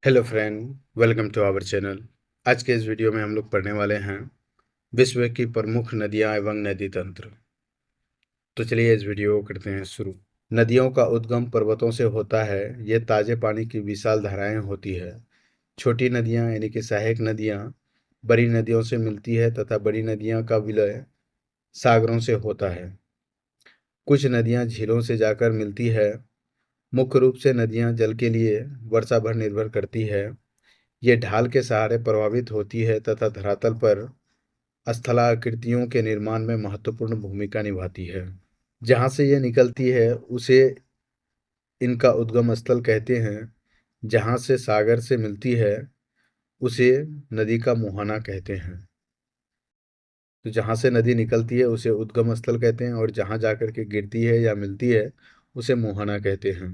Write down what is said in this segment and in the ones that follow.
Hello friend, welcome to our channel. आज के इस वीडियो में हम लोग पढ़ने वाले हैं विश्व की प्रमुख नदियां एवं नदी तंत्र। तो चलिए इस वीडियो को करते हैं शुरू। नदियों का उद्गम पर्वतों से होता है। ये ताजे पानी की विशाल धाराएं होती है। छोटी नदियां यानी कि सहायक नदियां बड़ी नदियों से मिलती है तथा बड़ी नदियां का विलय सागरों से होता है। कुछ नदियां झीलों से जाकर मिलती है। मुख्य रूप से नदियां जल के लिए वर्षा भर निर्भर करती है। ये ढाल के सहारे प्रभावित होती है तथा धरातल पर स्थलाकृतियों के निर्माण में महत्वपूर्ण भूमिका निभाती है। जहाँ से ये निकलती है उसे इनका उद्गम स्थल कहते हैं। जहाँ से सागर से मिलती है उसे नदी का मुहाना कहते हैं। तो जहाँ से नदी निकलती है उसे उद्गम स्थल कहते हैं और जहाँ जाकर के गिरती है या मिलती है उसे मुहाना कहते हैं।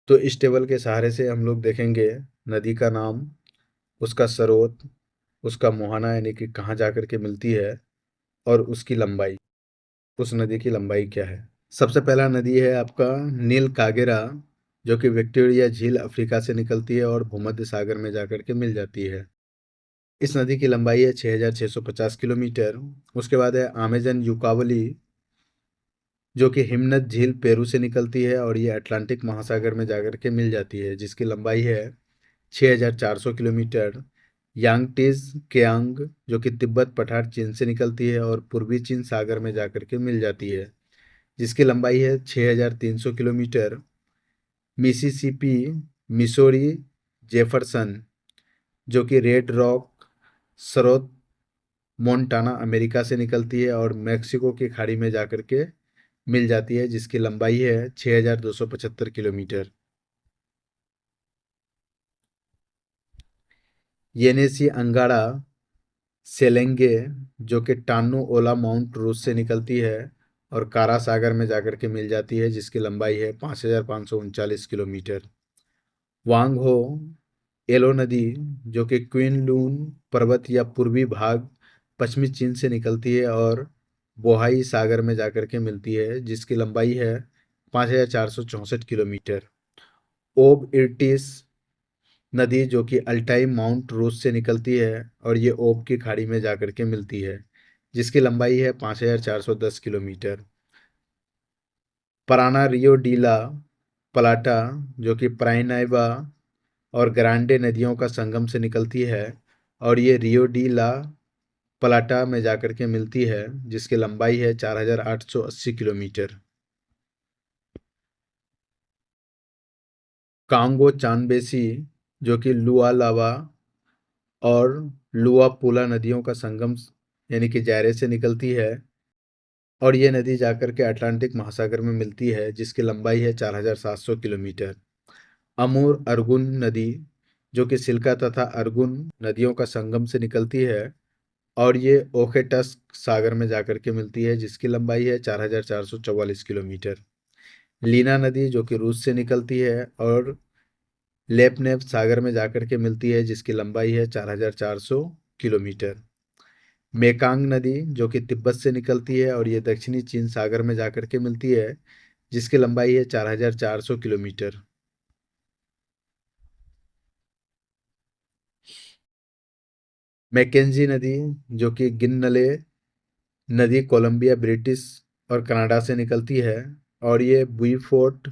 तो इस टेबल के सहारे से हम लोग देखेंगे नदी का नाम, उसका स्रोत, उसका मुहाना यानी कि कहाँ जाकर के मिलती है, और उसकी लंबाई, उस नदी की लंबाई क्या है। सबसे पहला नदी है आपका नील कागेरा, जो कि विक्टोरिया झील अफ्रीका से निकलती है और भूमध्य सागर में जाकर के मिल जाती है। इस नदी की लंबाई है 6,650 किलोमीटर। उसके बाद है अमेजन युकावली, जो कि हिमनद झील पेरू से निकलती है और ये अटलांटिक महासागर में जाकर के मिल जाती है, जिसकी लंबाई है 6,400 किलोमीटर। यांगटीज केयांग, जो कि तिब्बत पठार चीन से निकलती है और पूर्वी चीन सागर में जाकर के मिल जाती है, जिसकी लंबाई है 6,300 किलोमीटर। मिसिसिपी मिसोरी जेफरसन, जो कि रेड रॉक स्रोत मोन्टाना अमेरिका से निकलती है और मेक्सिको की खाड़ी में जाकर के मिल जाती है, जिसकी लंबाई है 6,275 किलोमीटर। येनेसी अंगाड़ा सेलेंगे, जो कि टान्नू ओला माउंट रूस से निकलती है और कारा सागर में जाकर के मिल जाती है, जिसकी लंबाई है 5,539 किलोमीटर। वांग हो एलो नदी, जो कि क्वीन लून पर्वत या पूर्वी भाग पश्चिमी चीन से निकलती है और बोहाई सागर में जाकर के मिलती है, जिसकी लंबाई है 5,464 किलोमीटर। ओब इर्टिस नदी, जो कि अल्टाई माउंट रूस से निकलती है और ये ओब की खाड़ी में जाकर के मिलती है, जिसकी लंबाई है 5,410 किलोमीटर। पराना रियो डी ला प्लाटा, जो कि प्राइनाइबा और ग्रांडे नदियों का संगम से निकलती है और ये रियो डी ला प्लाटा में जाकर के मिलती है, जिसकी लंबाई है 4,880 किलोमीटर। कांगो चांदबेसी, जो कि लुआलावा और लुआपुला नदियों का संगम यानी कि जायरे से निकलती है और ये नदी जाकर के अटलांटिक महासागर में मिलती है, जिसकी लंबाई है 4,700 किलोमीटर। अमूर अर्गुन नदी, जो कि सिल्का तथा अर्गुन नदियों का संगम से निकलती है और ये ओखेटस्क सागर में जाकर के मिलती है, जिसकी लंबाई है 4,444 किलोमीटर। लीना नदी, जो कि रूस से निकलती है और लेपनेप सागर में जाकर के मिलती है, जिसकी लंबाई है 4,400 किलोमीटर। मेकांग नदी, जो कि तिब्बत से निकलती है और ये दक्षिणी चीन सागर में जाकर के मिलती है, जिसकी लंबाई है 4,400 किलोमीटर। मैकेंजी नदी, जो कि गिन्नले नदी कोलंबिया ब्रिटिश और कनाडा से निकलती है और ये बुईफोर्ट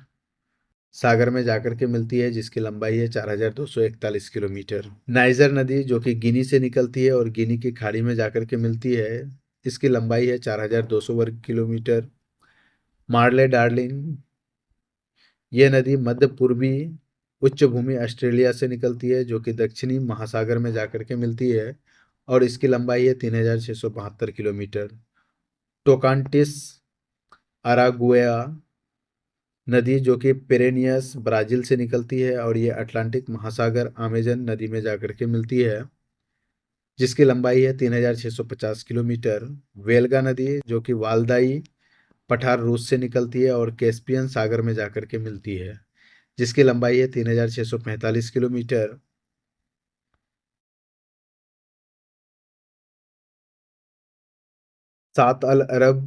सागर में जाकर के मिलती है, जिसकी लंबाई है 4,241 किलोमीटर। नाइजर नदी, जो कि गिनी से निकलती है और गिनी की खाड़ी में जाकर के मिलती है, इसकी लंबाई है 4,200 वर्ग किलोमीटर। मार्ले डार्लिंग, ये नदी मध्य पूर्वी उच्च भूमि ऑस्ट्रेलिया से निकलती है, जो कि दक्षिणी महासागर में जाकर के मिलती है और इसकी लंबाई है 3,672 किलोमीटर। टोकांटिस अरागुआ नदी, जो कि पेरेनियस ब्राजील से निकलती है और ये अटलांटिक महासागर अमेजन नदी में जाकर के मिलती है, जिसकी लंबाई है 3,650 किलोमीटर। वेल्गा नदी, जो कि वाल्दाई पठार रूस से निकलती है और कैस्पियन सागर में जाकर के मिलती है, जिसकी लंबाई है 3,645 किलोमीटर। सात अल अरब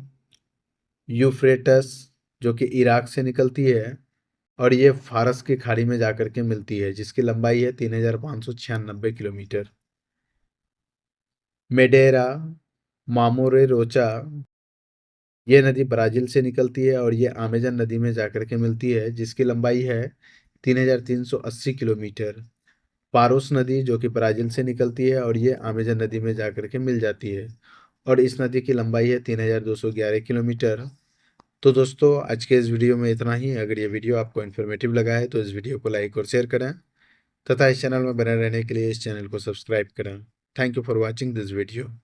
यूफ्रेटस, जो कि इराक से निकलती है और ये फारस की खाड़ी में जाकर के मिलती है, जिसकी लंबाई है 3,596 किलोमीटर। मेडेरा मामोरे रोचा, ये नदी ब्राज़ील से निकलती है और ये अमेज़न नदी में जाकर के मिलती है, जिसकी लंबाई है 3,380 किलोमीटर। पारोस नदी जो कि ब्राज़ील से निकलती है और ये अमेज़न नदी में जाकर के मिल जाती है और इस नदी की लंबाई है 3,211 किलोमीटर। तो दोस्तों, आज के इस वीडियो में इतना ही। अगर ये वीडियो आपको इन्फॉर्मेटिव लगा है तो इस वीडियो को लाइक और शेयर करें तथा इस चैनल में बने रहने के लिए इस चैनल को सब्सक्राइब करें। Thank you for watching this video.